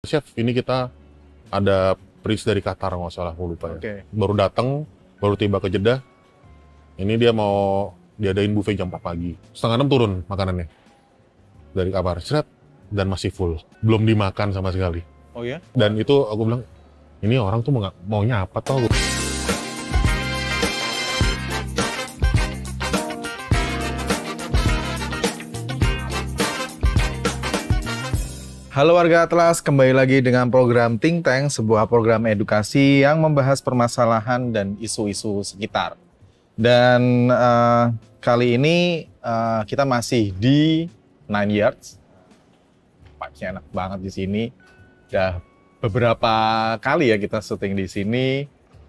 Chef, ini kita ada Prince dari Qatar, nggak salah, aku lupa ya. Oke. Baru datang, baru tiba ke Jeddah. Ini dia mau diadain buffet jam 4 pagi. Setengah 6 turun makanannya dari kamar, seret, dan masih full. Belum dimakan sama sekali. Oh ya? Dan itu aku bilang, ini orang tuh maunya apa tau? Halo warga Atlas, kembali lagi dengan program Think Tank, sebuah program edukasi yang membahas permasalahan dan isu-isu sekitar. Dan kali ini kita masih di Nine Yards. Tempatnya enak banget di sini. Udah beberapa kali ya kita syuting di sini.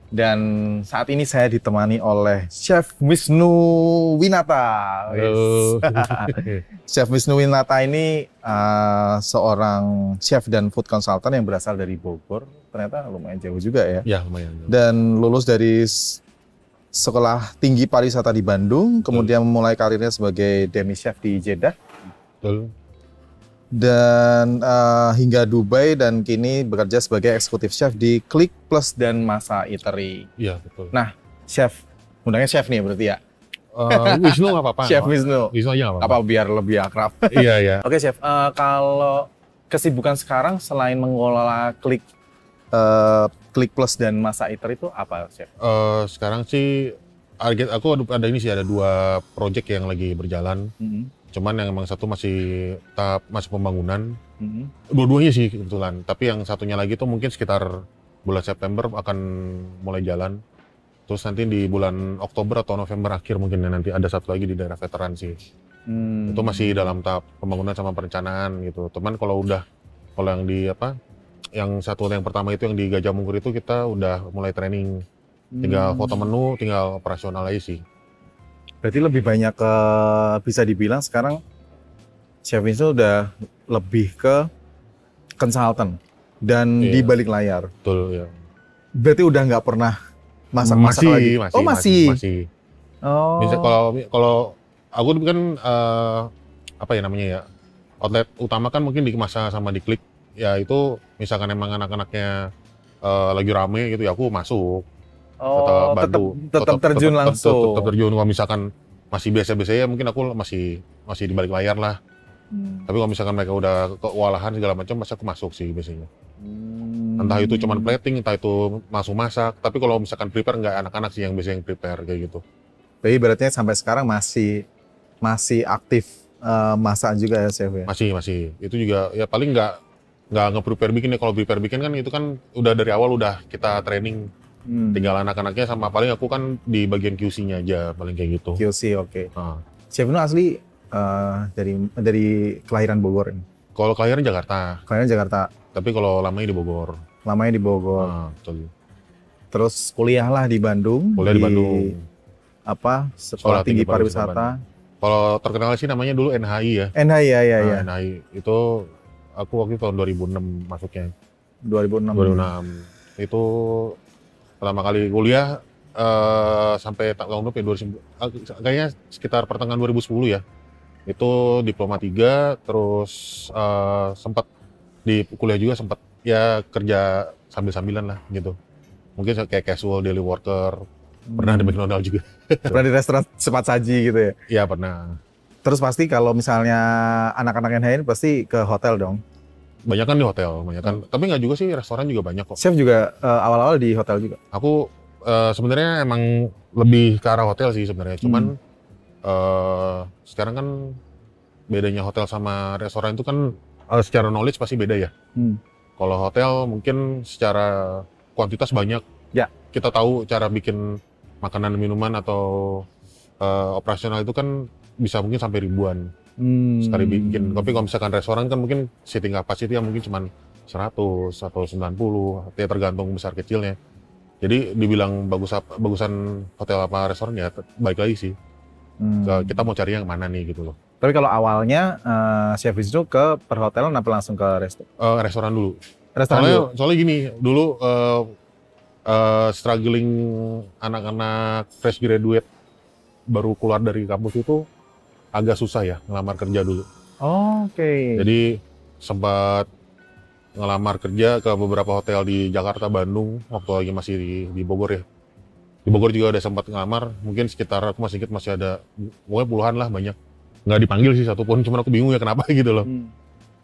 Dan saat ini saya ditemani oleh Chef Wisnu Winata. Halo. Chef Wisnu Winata ini seorang chef dan food consultant yang berasal dari Bogor. Ternyata lumayan jauh juga ya. Ya, lumayan. Dan lulus dari Sekolah Tinggi Pariwisata di Bandung, kemudian memulai karirnya sebagai demi chef di Jeddah. Betul. Dan hingga Dubai, dan kini bekerja sebagai eksekutif chef di Click Plus dan Masa Eatery. Iya, betul. Nah, chef, undangnya chef nih berarti ya? Wisnu nggak apa-apa. Chef Wisnu. Wisnu aja nggak apa-apa. Apa biar lebih akrab? Iya, iya. Oke chef, kalau kesibukan sekarang selain mengelola Click Plus dan Masa Eatery itu apa chef? Sekarang sih, aku ada ini sih, ada 2 project yang lagi berjalan. Cuman yang emang satu masih pembangunan. Dua-duanya sih kebetulan. Tapi yang satunya lagi tuh mungkin sekitar bulan September akan mulai jalan. Terus nanti di bulan Oktober atau November akhir mungkin ya, nanti ada satu lagi di daerah veteran sih. Itu masih dalam tahap pembangunan sama perencanaan gitu. Cuman kalau yang di yang pertama itu yang di Gajah Mungkur itu kita udah mulai training. Tinggal foto menu, tinggal operasional aja sih. Berarti lebih banyak ke, bisa dibilang sekarang Chef Wisnu udah lebih ke konsultan dan di balik layar. Betul ya. Berarti udah nggak pernah masak-masak lagi? Oh masih? Masih. Oh. Bisa kalau aku kan outlet utama kan mungkin di Masa sama di Klik. Ya itu misalkan emang anak-anaknya lagi rame gitu ya aku masuk. Oh, tetap terjun langsung. Tetap terjun. Kalau misalkan masih biasa-biasa ya mungkin aku masih di balik layar lah. Tapi kalau misalkan mereka udah kewalahan segala macam, aku masuk sih biasanya. Entah itu cuman plating, entah itu langsung masak. Tapi kalau misalkan prepare, nggak anak-anak sih yang biasanya prepare kayak gitu. Jadi berarti sampai sekarang masih aktif masak juga ya chef ya? Masih. Itu juga ya paling nggak nge-prepare bikin ya. Kalau prepare bikin kan itu kan udah dari awal udah kita training. Tinggal anak-anaknya sama paling aku kan di bagian QC-nya aja paling kayak gitu. QC, oke. Chef Wisnu asli dari kelahiran Bogor ini? Kalau kelahiran Jakarta. Kelahiran Jakarta. Tapi kalau lamanya di Bogor. Lamanya di Bogor. Betul. Terus kuliah lah di Bandung. Kuliah di Bandung. Sekolah Tinggi Pariwisata. Kalau terkenal sih namanya dulu NHI ya. NHI ya. NHI itu aku waktu itu tahun 2006 masuknya. 2006. Itu pertama kali kuliah sampai tahun berapa ya, kayaknya sekitar pertengahan 2010 ya. Itu diploma 3, terus sempat di kuliah juga sempat ya kerja sambil-sambilan lah gitu. Mungkin kayak casual daily worker, pernah di McDonald juga. Pernah di restoran cepat saji gitu ya? Iya pernah. Terus pasti kalau misalnya anak-anak NHI pasti ke hotel dong? Banyak kan di hotel, tapi nggak juga sih, restoran juga banyak kok. Chef juga awal-awal di hotel juga? Aku sebenarnya emang lebih ke arah hotel sih sebenarnya, cuman sekarang kan bedanya hotel sama restoran itu kan secara knowledge pasti beda ya. Kalau hotel mungkin secara kuantitas banyak, ya. Kita tahu cara bikin makanan minuman atau operasional itu kan bisa mungkin sampai ribuan. Sekali bikin. Tapi kalau misalkan restoran kan mungkin sitting capacity yang mungkin cuma 100 atau 90, ya tergantung besar kecilnya. Jadi dibilang bagusan hotel apa restoran ya baik lagi sih. Kita mau cari yang mana nih gitu loh. Tapi kalau awalnya Chef Wisnu ke perhotelan apa langsung ke restoran dulu. Soalnya gini, dulu struggling anak-anak fresh graduate baru keluar dari kampus itu agak susah ya ngelamar kerja dulu. Oke. Jadi sempat ngelamar kerja ke beberapa hotel di Jakarta, Bandung, waktu lagi masih di Bogor ya. Di Bogor juga ada sempat ngelamar, mungkin sekitar aku masih ingat masih ada, pokoknya puluhan lah banyak. Nggak dipanggil sih satupun, cuman aku bingung ya kenapa gitu loh.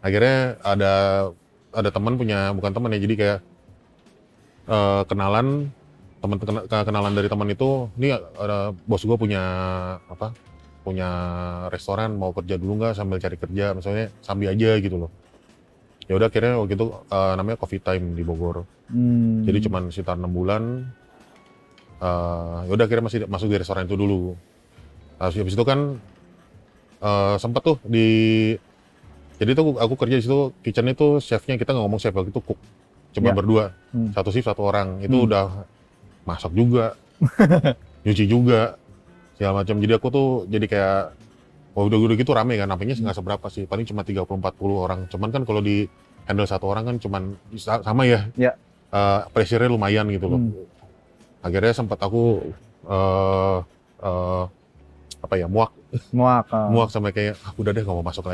Akhirnya ada teman bukan teman ya, jadi kayak kenalan dari teman itu, ini bos gue punya restoran, mau kerja dulu nggak sambil cari kerja, misalnya sambil aja gitu loh. Ya udah akhirnya waktu itu namanya Coffee Time di Bogor. Jadi cuman sekitar 6 bulan. Ya udah akhirnya masuk di restoran itu dulu. Habis itu kan sempat tuh jadi tuh aku kerja di situ, kitchen itu chefnya, kita nggak ngomong chef waktu itu, cook. Cuma berdua, satu shift satu orang. Itu udah masak juga, nyuci juga, segala macam. Jadi aku tuh jadi kayak, udah gitu rame kan, nampaknya nggak seberapa sih, paling cuma 30-40 orang. Cuman kan kalau di handle satu orang kan cuman sama ya, pressure-nya lumayan gitu loh. Akhirnya sempat aku muak sampai kayak udah deh nggak mau masak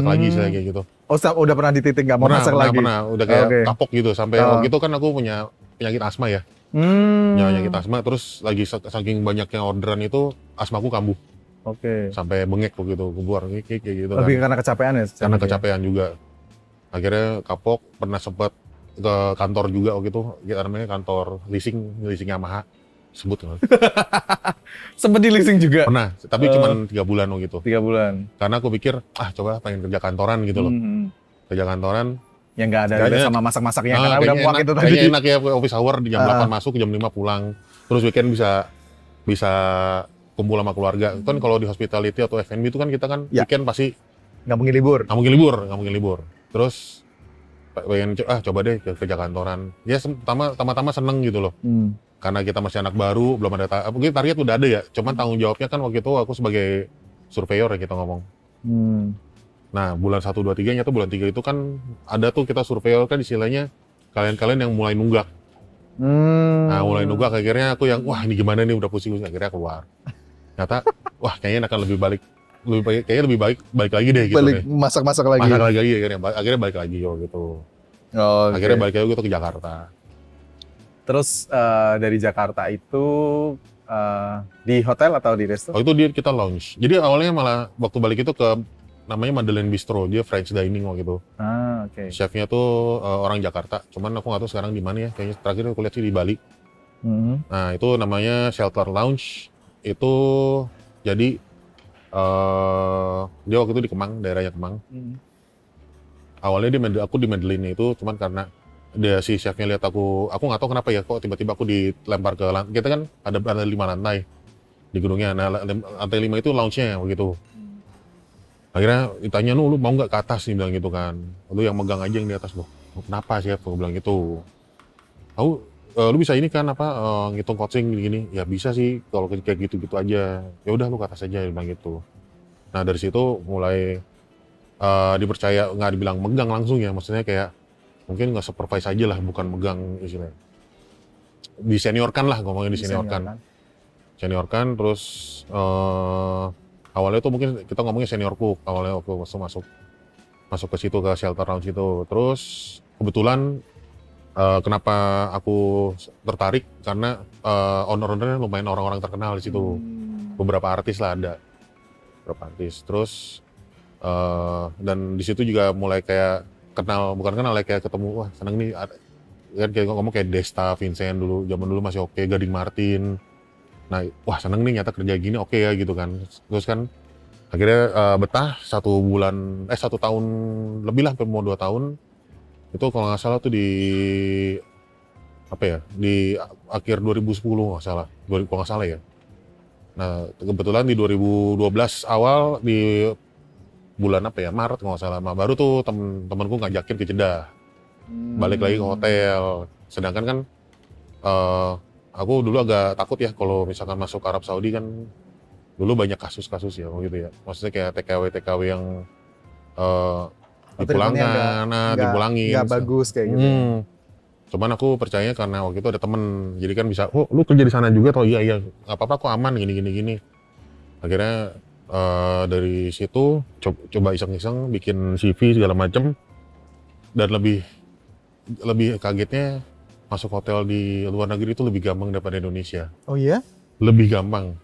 lagi saya kayak gitu. Oh, udah pernah di titik nggak mau masak lagi? Pernah, udah kayak kapok gitu sampai waktu itu kan aku punya penyakit asma ya. Penyakit asma, terus lagi saking banyaknya orderan itu asmaku kambuh. Sampai bengek begitu, keluar kayak gitu. Lebih kan. Karena kecapean ya? Karena kecapean juga. Akhirnya kapok, pernah sempat ke kantor juga waktu itu, namanya kantor leasing Yamaha. Sebut nggak? Sempet di leasing juga? Pernah, tapi cuma 3 bulan waktu itu. 3 bulan. Karena aku pikir, coba pengen kerja kantoran gitu loh. Kerja kantoran. Yang nggak ada sama masak-masaknya, karena udah muak itu tadi. Kayaknya enak ya, office hour di jam 8 masuk, jam 5 pulang. Terus weekend bisa kumpul sama keluarga. Kan kalau di hospitality atau F&B itu kan kita kan weekend pasti nggak mungkin libur. Terus pengen coba deh kerja kantoran. Ya pertama seneng gitu loh. Karena kita masih anak baru, belum ada mungkin target udah ada ya. Cuman tanggung jawabnya kan waktu itu aku sebagai surveyor ya kita ngomong. Nah, bulan 1, 2, 3 tuh bulan 3 itu kan ada tuh kita surveyor kan istilahnya kalian yang mulai nunggak. Nah, mulai nunggak akhirnya aku yang ini gimana nih udah pusing akhirnya keluar. Ternyata kayaknya akan lebih baik balik lagi deh gitu deh. Masak lagi akhirnya balik lagi gitu. Akhirnya balik lagi ke Jakarta. Terus dari Jakarta itu di hotel atau di resto? Itu kita lounge. Jadi awalnya malah waktu balik itu ke namanya Madeleine Bistro, dia French dining waktu itu. Chefnya tuh orang Jakarta, cuman aku nggak tahu sekarang di mana ya. Kayaknya terakhir aku lihat sih di Bali. Nah itu namanya Shelter Lounge. Itu jadi dia waktu itu di Kemang, daerahnya Kemang. Awalnya aku di Madeleine itu cuman karena si chefnya lihat aku nggak tahu kenapa ya, kok tiba-tiba aku dilempar ke lantai. Kita kan ada 5 lantai di gedungnya. Nah, lantai 5 itu lounge-nya begitu. Akhirnya ditanya, lu mau nggak ke atas nih, bilang gitu kan. Lu yang megang aja yang di atas loh. Kenapa chef? Aku bilang gitu. Lu bisa ini kan ngitung coaching gini. Ya bisa sih kalau kayak gitu-gitu aja. Ya udah lu ke atas aja, bilang gitu. Nah dari situ mulai dipercaya, nggak dibilang megang langsung ya, maksudnya kayak mungkin nggak supervise aja lah, bukan megang istilahnya. Diseniorkan lah, ngomongnya diseniorkan. Terus awalnya tuh mungkin kita ngomongnya senior cook awalnya waktu masuk ke situ, ke Shelter Lounge itu. Terus kebetulan kenapa aku tertarik karena owner-ownernya lumayan orang-orang terkenal di situ. Beberapa artis lah ada. Terus dan di situ juga mulai kayak bukan kenal kayak ketemu, seneng nih kan, kayak ngomong kayak Desta, Vincent dulu, zaman dulu masih oke, Gading Martin. Nah, seneng nih nyata kerja gini oke ya gitu kan. Terus kan akhirnya betah 1 tahun lebih lah, mau 2 tahun. Itu kalau nggak salah tuh di akhir 2010 nggak salah, kalau nggak salah ya. Nah, kebetulan di 2012 awal di bulan Maret kalau nggak salah, baru tuh temen-temenku ngajakin ke Jeddah, balik lagi ke hotel. Sedangkan kan aku dulu agak takut ya kalau misalkan masuk Arab Saudi kan, dulu banyak kasus-kasus ya gitu ya. Maksudnya kayak TKW yang dipulangkan, dipulangin. Nggak bagus kayak gitu. Cuman aku percaya karena waktu itu ada temen, jadi kan bisa, lu kerja di sana juga atau iya nggak apa-apa, aku aman gini. Akhirnya dari situ coba iseng-iseng bikin CV segala macem, dan lebih lebih kagetnya masuk hotel di luar negeri itu lebih gampang daripada Indonesia. Oh iya? Lebih gampang.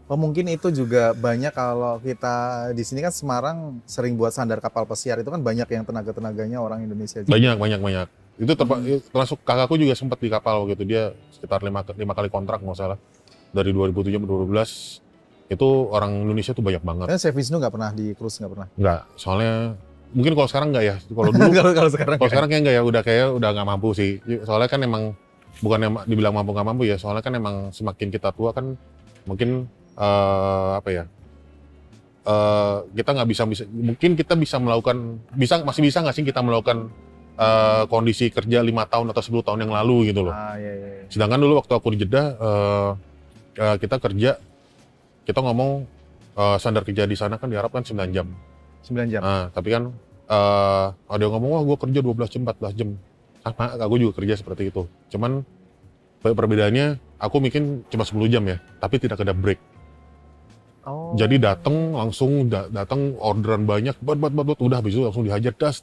Oh mungkin itu juga banyak kalau kita di sini kan Semarang sering buat sandar kapal pesiar, itu kan banyak yang tenaga-tenaganya orang Indonesia juga. Banyak. Itu termasuk kakakku juga sempat di kapal gitu, dia sekitar 5 kali kontrak nggak salah. Dari 2007 sampai 2012 itu orang Indonesia tuh banyak banget. Chef Wisnu nggak pernah di cruise, nggak pernah? Nggak, soalnya mungkin kalau sekarang nggak ya. Kalau dulu, kalau sekarang kayak nggak ya, udah nggak mampu sih. Soalnya kan emang bukan dibilang mampu nggak mampu ya. Soalnya kan emang semakin kita tua kan mungkin kita nggak bisa mungkin kita bisa melakukan masih bisa nggak sih kita melakukan kondisi kerja 5 tahun atau 10 tahun yang lalu gitu loh. Iya. Sedangkan dulu waktu aku di Jeddah kita kerja, kita ngomong standar kerja di sana kan di Arab kan 9 jam. 9 jam. Tapi kan ada yang ngomong, wah gue kerja 12 jam, 14 jam. Sama, aku juga kerja seperti itu. Cuman perbedaannya, aku mungkin cuma 10 jam ya, tapi tidak ada break. Oh. Jadi langsung datang orderan banyak, udah habis itu langsung dihajar, das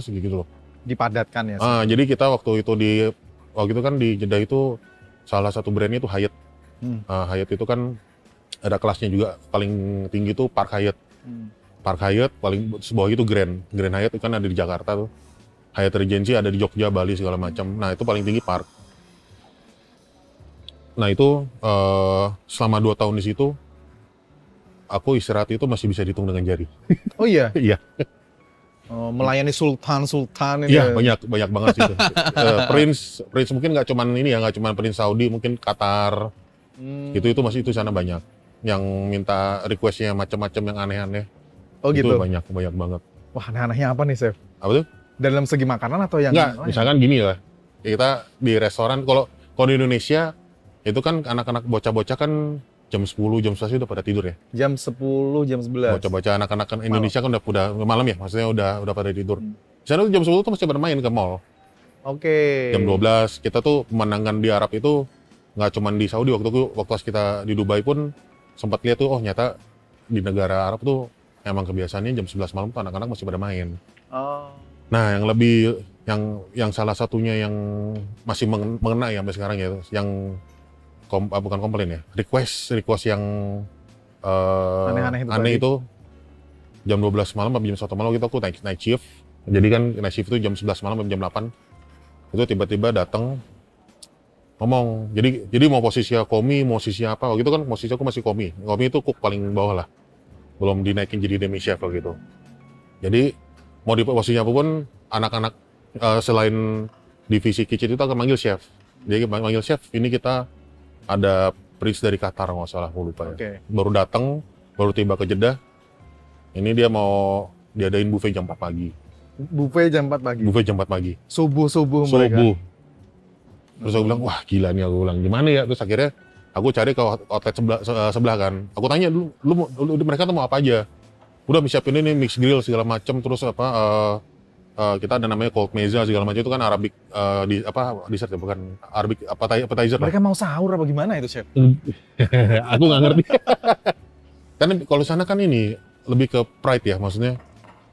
gitu loh. Dipadatkan ya? Jadi kita waktu itu kan di Jeddah itu salah satu brandnya itu Hyatt. Hyatt itu kan ada kelasnya juga, paling tinggi itu Park Hyatt. Park Hyatt, paling sebawah itu Grand Hyatt itu kan ada di Jakarta tuh. Hyatt Regency ada di Jogja, Bali segala macam. Nah itu paling tinggi Park. Nah itu selama 2 tahun di situ, aku istirahat itu masih bisa dihitung dengan jari. Oh iya? Iya. Melayani sultan ini. Iya, banyak banget sih itu. Prince mungkin nggak cuman Prince Saudi, mungkin Qatar. Itu masih itu sana banyak. Yang minta requestnya macam-macam yang aneh-aneh. Oh gitu? Itu banyak banget. Wah, aneh-anehnya apa nih, Chef? Apa tuh? Dalam segi makanan atau yang Enggak, misalkan gini lah. Kita di restoran, kalau di Indonesia, itu kan anak-anak bocah-bocah kan jam 10, jam 11 udah pada tidur ya. Jam 10, jam 11. Bocah-bocah anak-anak Indonesia kan udah malam ya, maksudnya udah pada tidur. Di sana tuh jam 10 tuh masih bermain ke mall. Oke. Jam 12, kita tuh pemandangan di Arab itu nggak cuma di Saudi, waktu pas kita di Dubai pun sempat lihat tuh, oh nyata di negara Arab tuh emang kebiasaannya jam 11 malam tuh anak-anak masih pada main. Oh. Nah, yang lebih yang salah satunya yang masih mengena ya sampai sekarang ya, yang bukan komplain ya, request yang aneh itu jam 12 malam atau jam 1 malam aku night shift. Jadi kan night shift itu jam 11 malam sampai jam 8. Itu tiba-tiba datang ngomong, jadi mau posisi komi, mau posisi apa, waktu itu kan posisi aku masih komi itu cook paling bawah lah, belum dinaikin jadi demi chef gitu. Jadi mau di posisi apapun, anak-anak selain divisi kitchen itu akan manggil chef. Jadi manggil chef, ini kita ada Prince dari Qatar nggak salah, aku lupa ya. Baru tiba ke Jeddah, ini dia mau diadain buffet jam 4 pagi. Buffet jam 4 pagi? Buffet jam 4 pagi. Subuh mereka? Terus aku bilang, wah gila nih, aku bilang gimana ya. Terus akhirnya aku cari ke outlet sebelah kan. Aku tanya dulu, mereka tuh mau apa aja. Udah siapin ini mix grill segala macam, terus kita ada namanya cold mezza segala macam, itu kan Arabic dessert ya, bukan Arabic appetizer lah. Mereka mau sahur apa gimana itu, Chef? Aku nggak ngerti. Karena kalau sana kan ini lebih ke pride ya, maksudnya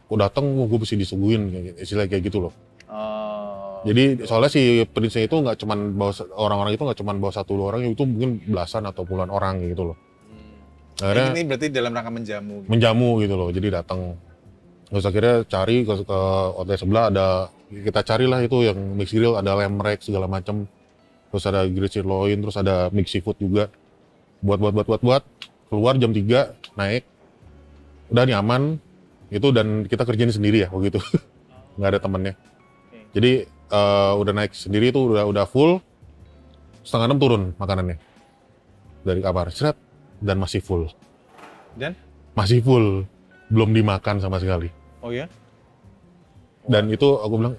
aku datang gue mesti disuguhin, istilah kayak gitu loh. Jadi soalnya si Prince itu nggak cuman bawa orang-orang itu nggak cuman bawa 1-2 orang, itu mungkin belasan atau puluhan orang gitu loh. Akhirnya, ini berarti dalam rangka menjamu. Menjamu gitu loh, jadi datang. Terus akhirnya cari ke outlet sebelah, kita carilah itu yang mix grill, ada lamb rack segala macam. Terus ada grilled sirloin, terus ada mix seafood juga. Buat. Keluar jam 3, naik. Udah nyaman. Itu dan kita kerjain sendiri ya begitu. Nggak ada temennya. Jadi udah naik sendiri itu udah full. 5:30 turun makanannya. Dari kamar, seret. Dan masih full. Dan? Masih full. Belum dimakan sama sekali. Oh ya? Dan itu aku bilang,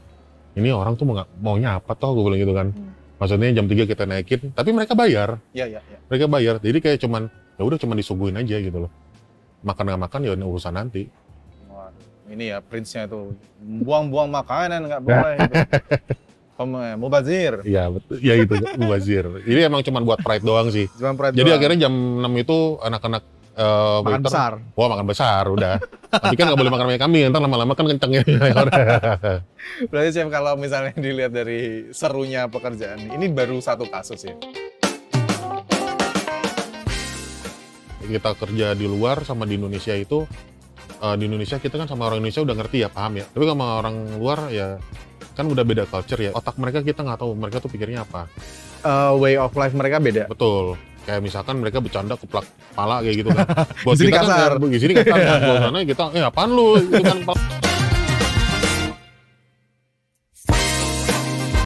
ini orang tuh maunya apa toh, aku bilang gitu kan. Maksudnya jam 3 kita naikin, tapi mereka bayar. Iya. Mereka bayar, jadi kayak cuman disuguhin aja gitu loh. Makan nggak makan ya urusan nanti. Waduh, ini ya Prince-nya itu, buang-buang makanan nggak boleh. Mubazir. Iya, betul. Ya itu, mubazir. Ini emang cuman buat pride doang sih. Cuman pride jadi doang. Akhirnya jam 6 itu anak-anak Makan waiter, besar. wah makan besar udah. Tapi kan nggak boleh makan banyak kambing, ntar lama-lama kan kenceng ya. Berarti Chef kalau misalnya dilihat dari serunya pekerjaan ini baru satu kasus ya? Kita kerja di luar sama di Indonesia itu, di Indonesia kita kan sama orang Indonesia udah ngerti ya, paham ya. Tapi sama orang luar ya kan udah beda culture ya. Otak mereka kita nggak tahu mereka tuh pikirnya apa. Way of life mereka beda. Betul. Kayak misalkan mereka bercanda keplak kepala kayak gitu kan. Buat Di sini kita kasar. kan, di sini kasar kan. Buat sana kita, apaan lu? Gitu kan.